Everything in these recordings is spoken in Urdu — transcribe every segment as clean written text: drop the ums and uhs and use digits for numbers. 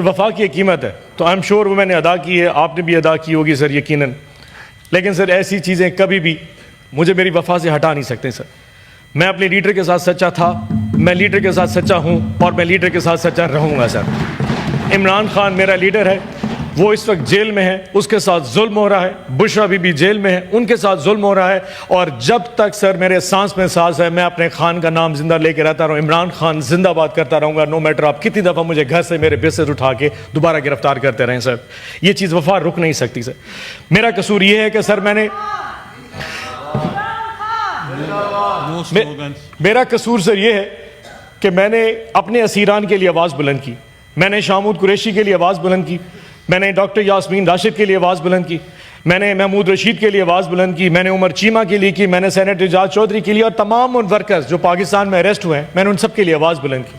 وفا کی ایک قیمت ہے تو آئی ایم شیور وہ میں نے ادا کی ہے, آپ نے بھی ادا کی ہوگی سر یقیناً. لیکن سر ایسی چیزیں کبھی بھی مجھے میری وفا سے ہٹا نہیں سکتے سر. میں اپنے لیڈر کے ساتھ سچا تھا, میں لیڈر کے ساتھ سچا ہوں اور میں لیڈر کے ساتھ سچا رہوں گا سر. عمران خان میرا لیڈر ہے, وہ اس وقت جیل میں ہے, اس کے ساتھ ظلم ہو رہا ہے. بشرا بی بی جیل میں ہے, ان کے ساتھ ظلم ہو رہا ہے. اور جب تک سر میرے سانس میں سانس ہے میں اپنے خان کا نام زندہ لے کے رہتا رہوں. عمران خان زندہ باد کرتا رہوں گا, نو میٹر آپ کتنی دفعہ مجھے گھر سے میرے بیسز اٹھا کے دوبارہ گرفتار کرتے رہیں سر. یہ چیز وفا رک نہیں سکتی سر. میرا قصور یہ ہے کہ سر میرا قصور سر یہ ہے کہ میں نے اپنے اسیران کے لیے آواز بلند کی. میں نے شامود قریشی کے لیے آواز بلند کی, میں نے ڈاکٹر یاسمین راشد کے لیے آواز بلند کی, میں نے محمود رشید کے لیے آواز بلند کی, میں نے عمر چیمہ کے لیے کی, میں نے سینیٹر اعجاز چودھری کے لیے اور تمام ان ورکرز جو پاکستان میں اریسٹ ہوئے ہیں میں نے ان سب کے لیے آواز بلند کی.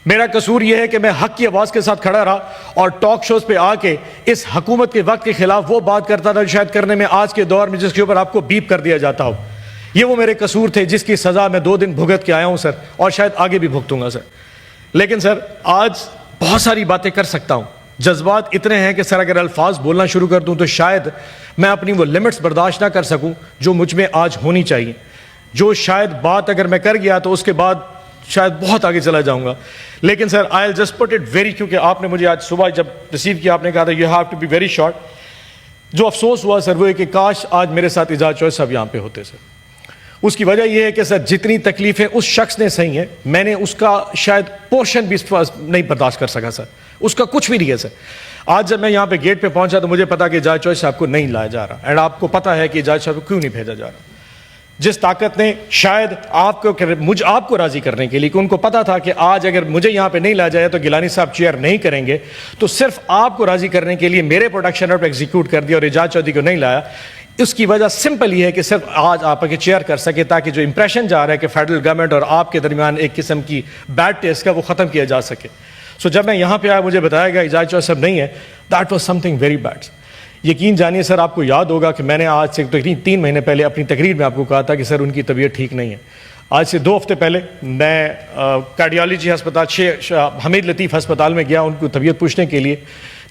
میرا قصور یہ ہے کہ میں حق کی آواز کے ساتھ کھڑا رہا اور ٹاک شوز پہ آ کے اس حکومت کے وقت کے خلاف وہ بات کرتا تھا شاید کرنے میں آج کے دور میں جس کے اوپر آپ کو بیپ کر دیا جاتا ہو. یہ وہ میرے قصور تھے جس کی سزا میں 2 دن بھگت کے آیا ہوں سر, اور شاید آگے بھی بھگتوں گا سر. لیکن سر آج بہت ساری باتیں کر سکتا ہوں. جذبات اتنے ہیں کہ سر اگر الفاظ بولنا شروع کر دوں تو شاید میں اپنی وہ لمٹس برداشت نہ کر سکوں جو مجھ میں آج ہونی چاہیے. جو شاید بات اگر میں کر گیا تو اس کے بعد شاید بہت آگے چلا جاؤں گا. لیکن sir I will just put it very, کیونکہ آپ نے مجھے آج صبح جب ریسیو کیا آپ نے کہا تھا you have to be very short. جو افسوس ہوا سر وہ ہے کہ کاش آج میرے ساتھ اعجاز چودھری صاحب یہاں پہ ہوتے سر. اس کی وجہ یہ ہے کہ سر جتنی تکلیفیں اس شخص نے سہی ہیں میں نے اس کا شاید پورشن بھی نہیں برداشت کر سکا سر. اس کا کچھ بھی نہیں ہے سر. آج جب میں یہاں پہ گیٹ پہ پہنچا تو مجھے پتا کہ اعجاز چودھری صاحب کو نہیں لایا جا رہا, اینڈ آپ کو پتا ہے کہ اعجاز صاحب کو کیوں نہیں بھیجا جا رہا. جس طاقت نے شاید آپ کو راضی کرنے کے لیے, کہ ان کو پتا تھا کہ آج اگر مجھے یہاں پہ نہیں لایا جائے تو گیلانی صاحب چیئر نہیں کریں گے, تو صرف آپ کو راضی کرنے کے لیے میرے پروڈکشن پر ایگزیکیوٹ کر دیا اور اعجاز چودھری کو نہیں لایا. اس کی وجہ سمپل یہ ہے کہ صرف آج آپ کے چیئر کر سکے تاکہ جو امپریشن جا رہا ہے کہ فیڈرل گورنمنٹ اور آپ کے درمیان ایک قسم کی بیڈ ٹیسٹ کا وہ ختم کیا جا سکے. سو جب میں یہاں پہ آیا مجھے بتایا گیا اعجاز چودھری صاحب نہیں ہے, that was some thing very bad. یقین جانیے سر آپ کو یاد ہوگا کہ میں نے آج سے تقریباً 3 مہینے پہلے اپنی تقریر میں آپ کو کہا تھا کہ سر ان کی طبیعت ٹھیک نہیں ہے. آج سے 2 ہفتے پہلے میں کارڈیالوجی ہسپتال حمید لطیف ہسپتال میں گیا ان کو طبیعت پوچھنے کے لیے.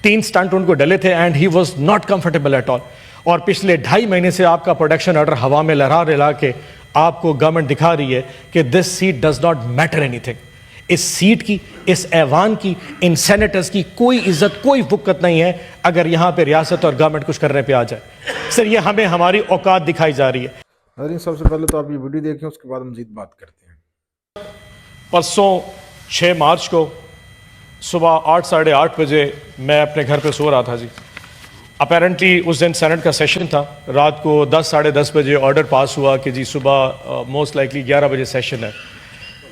3 اسٹنٹ ان کو ڈلے تھے and he was not comfortable at all. اور پچھلے 2.5 مہینے سے آپ کا پروڈکشن آرڈر ہوا میں لہرا کے آپ کو گورنمنٹ دکھا رہی ہے کہ this seat does not matter anything. اس سیٹ کی, اس ایوان کی, ان سینیٹرز کی کوئی عزت کوئی وقت نہیں ہے اگر یہاں پہ ریاست اور گورنمنٹ کچھ کرنے پہ آ جائے. سر یہ ہمیں ہماری اوقات دکھائی جا رہی ہے. ناظرین سب سے پہلے تو آپ یہ ویڈیو دیکھیں, اس کے بعد مزید بات کرتے ہیں. پرسوں 6 مارچ کو صبح 8 ساڑھے 8 بجے میں اپنے گھر پہ سو رہا تھا جی. اپیرنٹلی اس دن سینٹ کا سیشن تھا. رات کو 10 ساڑھے 10 بجے آرڈر پاس ہوا کہ جی صبح موسٹ لائکلی 11 بجے سیشن ہے,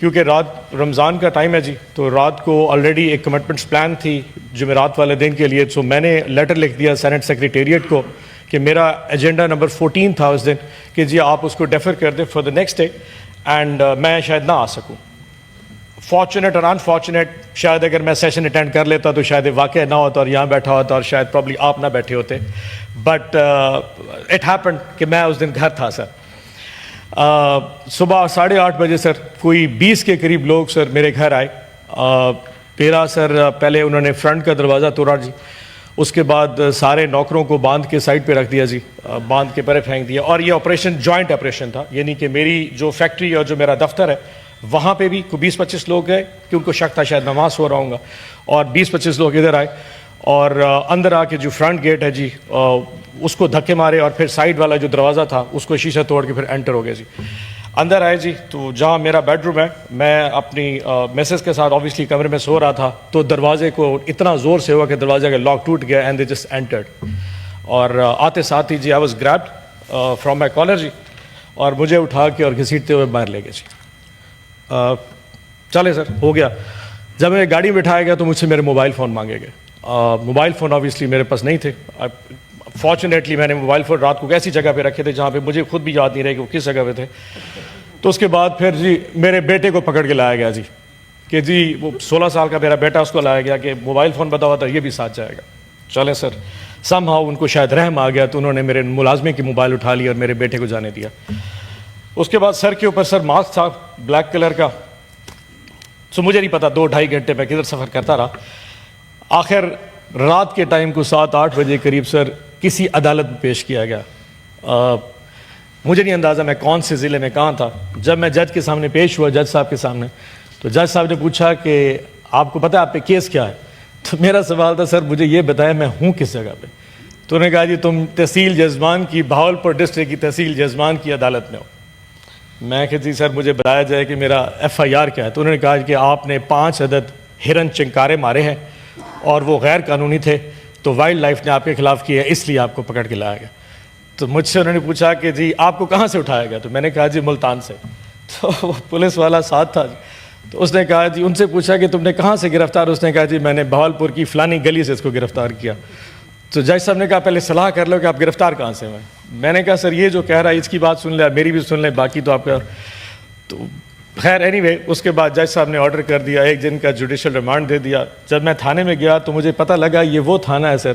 کیونکہ رات رمضان کا ٹائم ہے جی. تو رات کو آلریڈی ایک کمٹمنٹس پلان تھی جمعرات والے دن کے لیے. سو میں نے لیٹر لکھ دیا سینٹ سیکریٹریٹ کو کہ میرا ایجنڈا نمبر 14 تھا اس دن کہ جی آپ اس کو ڈیفر کر دیں for the next day, and میں شاید نہ آ سکوں. فارچونیٹ اور انفارچونیٹ, شاید اگر میں سیشن اٹینڈ کر لیتا تو شاید واقع نہ ہوتا اور یہاں بیٹھا ہوتا اور شاید پرابلی آپ نہ بیٹھے ہوتے. بٹ اٹ ہیپنڈ کہ میں اس دن گھر تھا سر. صبح 8:30 بجے سر کوئی 20 کے قریب لوگ سر میرے گھر آئے. میرا سر پہلے انہوں نے فرنٹ کا دروازہ توڑا جی, اس کے بعد سارے نوکروں کو باندھ کے سائڈ پہ رکھ دیا جی, باندھ کے پرے پھینک دیا. اور یہ آپریشن جوائنٹ آپریشن تھا, یعنی کہ میری جو فیکٹری اور جو میرا دفتر ہے وہاں پہ بھی 20-25 لوگ گئے کہ ان کو شک تھا شاید نماز سو رہا ہوں گا, اور 20-25 لوگ ادھر آئے اور اندر آ کے جو فرنٹ گیٹ ہے جی اس کو دھکے مارے, اور پھر سائڈ والا جو دروازہ تھا اس کو شیشہ توڑ کے پھر انٹر ہو گئے جی. اندر آئے جی, تو جہاں میرا بیڈ روم ہے میں اپنی میسز کے ساتھ آبویسلی کمرے میں سو رہا تھا, تو دروازے کو اتنا زور سے ہوا کہ دروازے کا لاک ٹوٹ گیا اینڈ دے جسٹ انٹرڈ. اور آتے ساتھ ہی جی I was grabbed from my collar جی, اور مجھے اٹھا کے اور گھسیٹتے ہوئے باہر لے گئے جی. چلے سر ہو گیا. جب میں گاڑی میں بٹھایا گیا تو مجھ سے میرے موبائل فون مانگے گئے. موبائل فون آبویسلی میرے پاس نہیں تھے. فارچونیٹلی میں نے موبائل فون رات کو ایسی جگہ پہ رکھے تھے جہاں پہ مجھے خود بھی یاد نہیں رہے کہ وہ کس جگہ پہ تھے. تو اس کے بعد پھر جی میرے بیٹے کو پکڑ کے لایا گیا جی, کہ جی وہ 16 سال کا میرا بیٹا, اس کو لایا گیا کہ موبائل فون بتا ہوا تھا یہ بھی ساتھ جائے گا. چلے سر سم ہاؤ ان کو شاید رحم آ گیا تو انہوں نے میرے ملازمے کی موبائل اٹھا لی اور میرے بیٹے کو جانے دیا. اس کے بعد سر کے اوپر سر ماسک تھا بلیک کلر کا. سو مجھے نہیں پتا 2-2.5 گھنٹے میں کدھر سفر کرتا رہا. آخر رات کے ٹائم کو 7-8 بجے قریب سر کسی عدالت میں پیش کیا گیا. مجھے نہیں اندازہ میں کون سے ضلع میں کہاں تھا. جب میں جج کے سامنے پیش ہوا، جج صاحب کے سامنے، تو جج صاحب نے پوچھا کہ آپ کو پتہ ہے آپ پہ کیس کیا ہے؟ تو میرا سوال تھا سر مجھے یہ بتایا میں ہوں کس جگہ پہ. تو انہوں نے کہا جی تم تحصیل جزمان کی، بہاولپور ڈسٹرکٹ کی تحصیل جزمان کی عدالت میں ہو. میں کہ جی سر مجھے بتایا جائے کہ میرا FIR کیا ہے. تو انہوں نے کہا کہ آپ نے 5 عدد ہرن چنکارے مارے ہیں اور وہ غیر قانونی تھے، تو وائلڈ لائف نے آپ کے خلاف کیا ہے، اس لیے آپ کو پکڑ کے لایا گیا. تو مجھ سے انہوں نے پوچھا کہ جی آپ کو کہاں سے اٹھایا گیا؟ تو میں نے کہا جی ملتان سے. تو وہ پولیس والا ساتھ تھا، تو اس نے کہا جی ان سے پوچھا کہ تم نے کہاں سے گرفتار؟ اس نے کہا جی میں نے بہاولپور کی فلانی گلی سے اس کو گرفتار کیا. تو جج صاحب نے کہا پہلے صلاح کر لو کہ آپ گرفتار کہاں سے ہوئے. میں نے کہا سر یہ جو کہہ رہا ہے اس کی بات سن لیں، میری بھی سن لیں، باقی تو آپ کا. تو خیر اینی وے اس کے بعد جج صاحب نے آرڈر کر دیا، 1 دن کا جوڈیشل ریمانڈ دے دیا. جب میں تھانے میں گیا تو مجھے پتہ لگا یہ وہ تھانہ ہے سر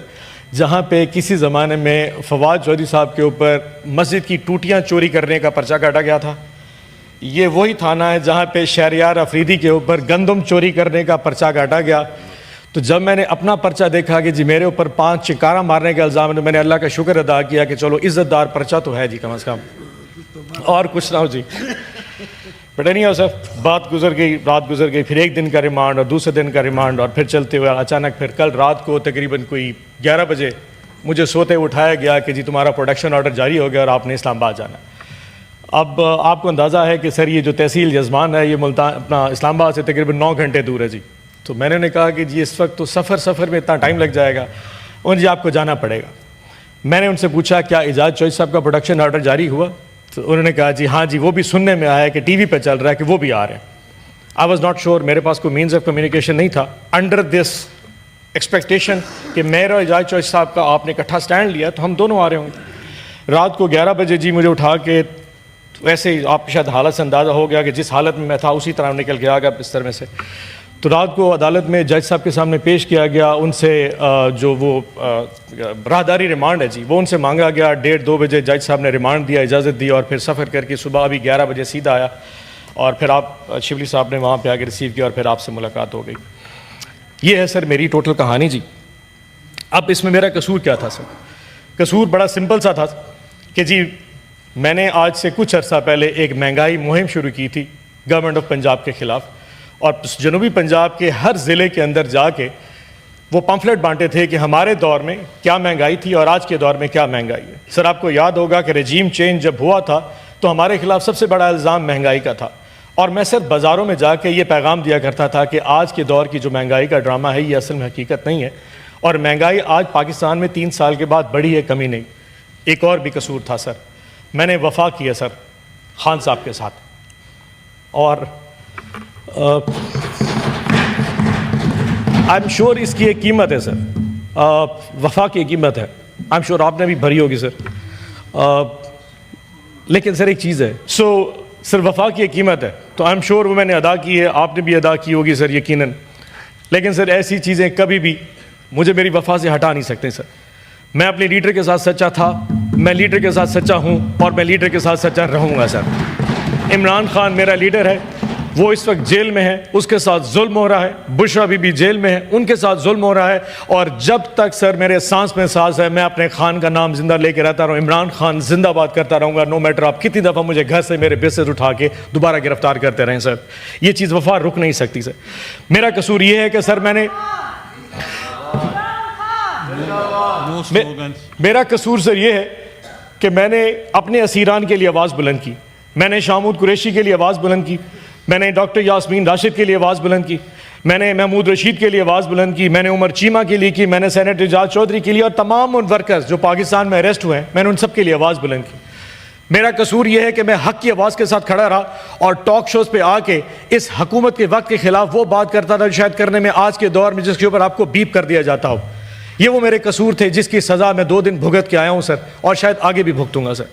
جہاں پہ کسی زمانے میں فواد چودھری صاحب کے اوپر مسجد کی ٹوٹیاں چوری کرنے کا پرچہ کاٹا گیا تھا. یہ وہی تھانہ ہے جہاں پہ شہریار افریدی کے اوپر گندم چوری کرنے کا پرچہ کاٹا گیا. تو جب میں نے اپنا پرچہ دیکھا کہ جی میرے اوپر 5 چنکارہ مارنے کا الزام ہے، تو میں نے اللہ کا شکر ادا کیا کہ چلو عزت دار پرچہ تو ہے جی کم از کم، اور کچھ نہ ہو جی. بٹ نہیں ہو سر، بات گزر گئی، رات گزر گئی، پھر 1 دن کا ریمانڈ اور دوسرے دن کا ریمانڈ، اور پھر چلتے ہوئے اچانک پھر کل رات کو تقریباً کوئی 11 بجے مجھے سوتے اٹھایا گیا کہ جی تمہارا پروڈکشن آرڈر جاری ہو گیا اور آپ نے اسلام آباد جانا. اب آپ کو اندازہ ہے کہ سر یہ جو تحصیل جزمان ہے یہ ملتان اپنا اسلام آباد سے تقریباً 9 گھنٹے دور ہے جی. تو میں نے کہا کہ جی اس وقت تو سفر میں اتنا ٹائم لگ جائے گا، اور جی آپ کو جانا پڑے گا. میں نے ان سے پوچھا کیا اعجاز چوہدری صاحب کا پروڈکشن آرڈر جاری ہوا؟ تو انہوں نے کہا جی ہاں جی وہ بھی سننے میں آیا ہے کہ ٹی وی پہ چل رہا ہے کہ وہ بھی آ رہے ہیں. آئی واز ناٹ شیور، میرے پاس کوئی مینز آف کمیونیکیشن نہیں تھا. انڈر دس ایکسپیکٹیشن کہ میرا اعجاز چوہدری صاحب کا آپ نے اکٹھا سٹینڈ لیا تو ہم دونوں آ رہے ہوں گے. رات کو 11 بجے جی مجھے اٹھا کے ویسے ہی آپ شاید حالت سے اندازہ ہو گیا کہ جس حالت میں تھا اسی طرح نکل کے آ گیا بستر میں سے. تو رات کو عدالت میں جج صاحب کے سامنے پیش کیا گیا. ان سے جو وہ راہداری ریمانڈ ہے جی وہ ان سے مانگا گیا. 1:30-2 بجے جج صاحب نے ریمانڈ دیا، اجازت دی، اور پھر سفر کر کے صبح ابھی 11 بجے سیدھا آیا. اور پھر آپ شبلی صاحب نے وہاں پہ آ کے ریسیو کیا اور پھر آپ سے ملاقات ہو گئی. یہ ہے سر میری ٹوٹل کہانی جی. اب اس میں میرا قصور کیا تھا سر؟ قصور بڑا سمپل سا تھا کہ جی میں نے آج سے کچھ عرصہ پہلے ایک مہنگائی مہم شروع کی تھی گورنمنٹ آف پنجاب کے خلاف، اور جنوبی پنجاب کے ہر ضلع کے اندر جا کے وہ پمفلٹ بانٹے تھے کہ ہمارے دور میں کیا مہنگائی تھی اور آج کے دور میں کیا مہنگائی ہے. سر آپ کو یاد ہوگا کہ رجیم چینج جب ہوا تھا تو ہمارے خلاف سب سے بڑا الزام مہنگائی کا تھا، اور میں صرف بازاروں میں جا کے یہ پیغام دیا کرتا تھا کہ آج کے دور کی جو مہنگائی کا ڈرامہ ہے یہ اصل میں حقیقت نہیں ہے، اور مہنگائی آج پاکستان میں 3 سال کے بعد بڑھی ہے، کمی نہیں. ایک اور بھی قصور تھا سر، میں نے وفا کی ہے سر خان صاحب کے ساتھ، اور آئی ایم شیور اس کی ایک قیمت ہے سر، وفا کی ایک قیمت ہے، آئی ایم شیور آپ نے بھی بھری ہوگی سر. لیکن سر ایک چیز ہے، سر وفا کی ایک قیمت ہے تو آئی ایم شیور وہ میں نے ادا کی ہے، آپ نے بھی ادا کی ہوگی سر یقیناً. لیکن سر ایسی چیزیں کبھی بھی مجھے میری وفا سے ہٹا نہیں سکتے سر. میں اپنے لیڈر کے ساتھ سچا تھا، میں لیڈر کے ساتھ سچا ہوں، اور میں لیڈر کے ساتھ سچا رہوں گا سر. عمران خان میرا لیڈر ہے، وہ اس وقت جیل میں ہے، اس کے ساتھ ظلم ہو رہا ہے. بشرا بی بی جیل میں ہے، ان کے ساتھ ظلم ہو رہا ہے، اور جب تک سر میرے سانس میں سانس ہے میں اپنے خان کا نام زندہ لے کے رہتا رہوں. عمران خان زندہ باد کرتا رہوں گا، نو میٹر آپ کتنی دفعہ مجھے گھر سے میرے بسز اٹھا کے دوبارہ گرفتار کرتے رہیں سر. یہ چیز وفا رک نہیں سکتی سر. میرا قصور یہ ہے کہ سر میرا قصور سر یہ ہے کہ میں نے اپنے اسیران کے لیے آواز بلند کی. میں نے شامود قریشی کے لیے آواز بلند کی، میں نے ڈاکٹر یاسمین راشد کے لیے آواز بلند کی، میں نے محمود رشید کے لیے آواز بلند کی، میں نے عمر چیمہ کے لیے کی، میں نے سینیٹر اعجاز چودھری کے لیے، اور تمام ان ورکرز جو پاکستان میں اریسٹ ہوئے ہیں میں نے ان سب کے لیے آواز بلند کی. میرا قصور یہ ہے کہ میں حق کی آواز کے ساتھ کھڑا رہا اور ٹاک شوز پہ آ کے اس حکومت کے وقت کے خلاف وہ بات کرتا تھا جو شاید کرنے میں آج کے دور میں جس کے اوپر آپ کو بیپ کر دیا جاتا ہو. یہ وہ میرے قصور تھے جس کی سزا میں 2 دن بھگت کے آیا ہوں سر، اور شاید آگے بھی بھگتوں گا سر.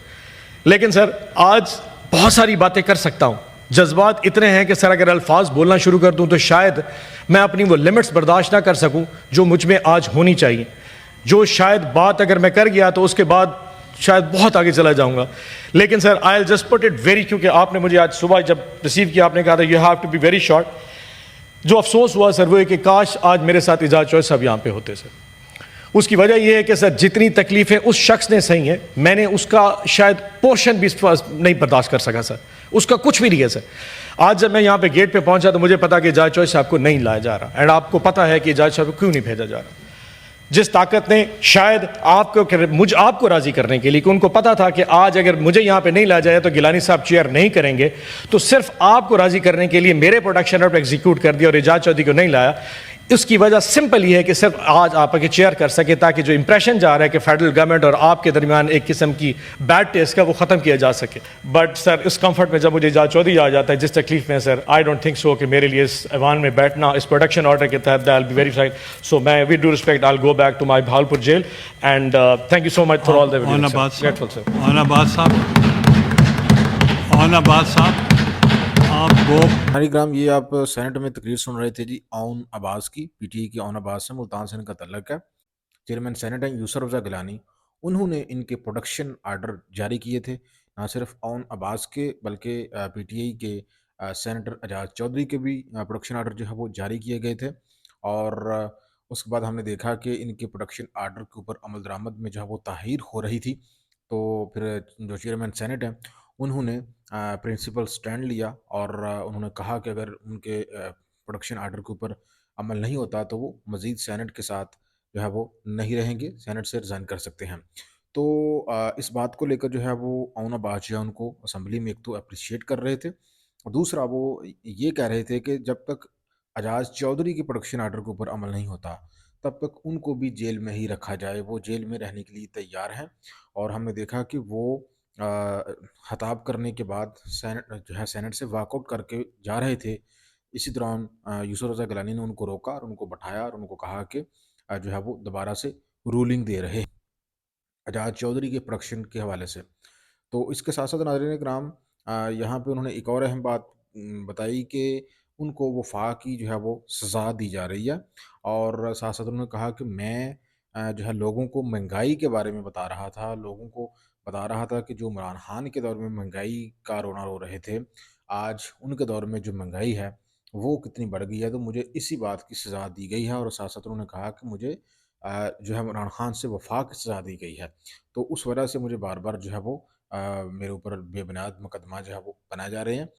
لیکن سر آج بہت ساری باتیں کر سکتا ہوں، جذبات اتنے ہیں کہ سر اگر الفاظ بولنا شروع کر دوں تو شاید میں اپنی وہ لمٹس برداشت نہ کر سکوں جو مجھ میں آج ہونی چاہیے. جو شاید بات اگر میں کر گیا تو اس کے بعد شاید بہت آگے چلا جاؤں گا. لیکن sir I will just put it very, کیونکہ آپ نے مجھے آج صبح جب ریسیو کیا آپ نے کہا تھا you have to be very short. جو افسوس ہوا سر وہ ہے کہ کاش آج میرے ساتھ اعجاز چوہدری صاحب یہاں پہ ہوتے سر. اس کی وجہ یہ ہے کہ سر جتنی تکلیفیں اس شخص نے سہی ہیں میں نے اس کا شاید پورشن بھی نہیں برداشت کر سکا سر, اس کا کچھ بھی نہیں ہے سر. آج جب میں یہاں پہ گیٹ پہ پہنچا تو مجھے پتا کہ اعجاز چوہدری صاحب کو نہیں لایا جا رہا, اینڈ آپ کو پتا ہے کہ اعجاز صاحب کو کیوں نہیں بھیجا جا رہا. جس طاقت نے شاید آپ کو راضی کرنے کے لیے, کہ ان کو پتا تھا کہ آج اگر مجھے یہاں پہ نہیں لایا جائے تو گیلانی صاحب چیئر نہیں کریں گے, تو صرف آپ کو راضی کرنے کے لیے میرے پروڈکشن آرڈر ایگزیکیوٹ کر دیا اور اعجاز چوہدری کو نہیں لایا. اس کی وجہ سمپل یہ ہے کہ صرف آج آپ کے چیئر کر سکے, تاکہ جو امپریشن جا رہا ہے کہ فیڈرل گورنمنٹ اور آپ کے درمیان ایک قسم کی بیڈ ٹیسٹ کا وہ ختم کیا جا سکے. بٹ سر اس کمفرٹ میں جب مجھے اعجاز چوہدری آ جاتا ہے, جس تکلیف میں سر آئی ڈونٹ تھنک سو کہ میرے لیے اس ایوان میں بیٹھنا اس پروڈکشن آرڈر کے تحت I will be very fine. So میں with due respect I will go back to my Bahawalpur jail, and thank you so much for all دا آباد صاحب آپ وہ ہماری گرام یہ آپ سینٹ میں تقریر سن رہے تھے جی اون عباس کی, پی ٹی آئی کی اون عباس سے ملتان سے ان کا تعلق ہے. چیئرمین سینٹ ہیں یسر رضا گیلانی, انہوں نے ان کے پروڈکشن آرڈر جاری کیے تھے, نہ صرف اون عباس کے بلکہ پی ٹی آئی کے سینیٹر اعجاز چوہدری کے بھی پروڈکشن آرڈر جو ہے وہ جاری کیے گئے تھے. اور اس کے بعد ہم نے دیکھا کہ ان کے پروڈکشن آرڈر کے اوپر عمل درآمد میں جو ہے وہ تاخیر ہو رہی تھی. تو پھر جو چیئرمین سینٹ ہیں انہوں نے پرنسپل سٹینڈ لیا اور انہوں نے کہا کہ اگر ان کے پروڈکشن آرڈر کے اوپر عمل نہیں ہوتا تو وہ مزید سینٹ کے ساتھ جو ہے وہ نہیں رہیں گے, سینٹ سے ریزائن کر سکتے ہیں. تو اس بات کو لے کر جو ہے وہ اون عباس جو ہے ان کو اسمبلی میں ایک تو اپریشیٹ کر رہے تھے, اور دوسرا وہ یہ کہہ رہے تھے کہ جب تک اعجاز چوہدری کے پروڈکشن آرڈر کے اوپر عمل نہیں ہوتا تب تک ان کو بھی جیل میں ہی رکھا جائے, وہ جیل میں رہنے کے لیے تیار ہیں. اور ہم نے دیکھا کہ وہ خطاب کرنے کے بعد سینٹ جو ہے سینٹ سے واک آؤٹ کر کے جا رہے تھے. اسی دوران یسر رضا گیلانی نے ان کو روکا اور ان کو بٹھایا اور ان کو کہا کہ جو ہے وہ دوبارہ سے رولنگ دے رہے اعجاز چوہدری کے پروڈکشن کے حوالے سے. تو اس کے ساتھ ساتھ ناظرین کرام یہاں پہ انہوں نے ایک اور اہم بات بتائی کہ ان کو وفاق کی جو ہے وہ سزا دی جا رہی ہے, اور ساتھ ساتھ انہوں نے کہا کہ میں جو ہے لوگوں کو مہنگائی کے بارے میں بتا رہا تھا, لوگوں کو بتا رہا تھا کہ جو عمران خان کے دور میں مہنگائی کا رونا رو رہے تھے, آج ان کے دور میں جو مہنگائی ہے وہ کتنی بڑھ گئی ہے, تو مجھے اسی بات کی سزا دی گئی ہے. اور ساتھ ساتھ انہوں نے کہا کہ مجھے جو ہے عمران خان سے وفاق کی سزا دی گئی ہے, تو اس وجہ سے مجھے بار بار جو ہے وہ میرے اوپر بے بنیاد مقدمہ جو ہے وہ بنائے جا رہے ہیں.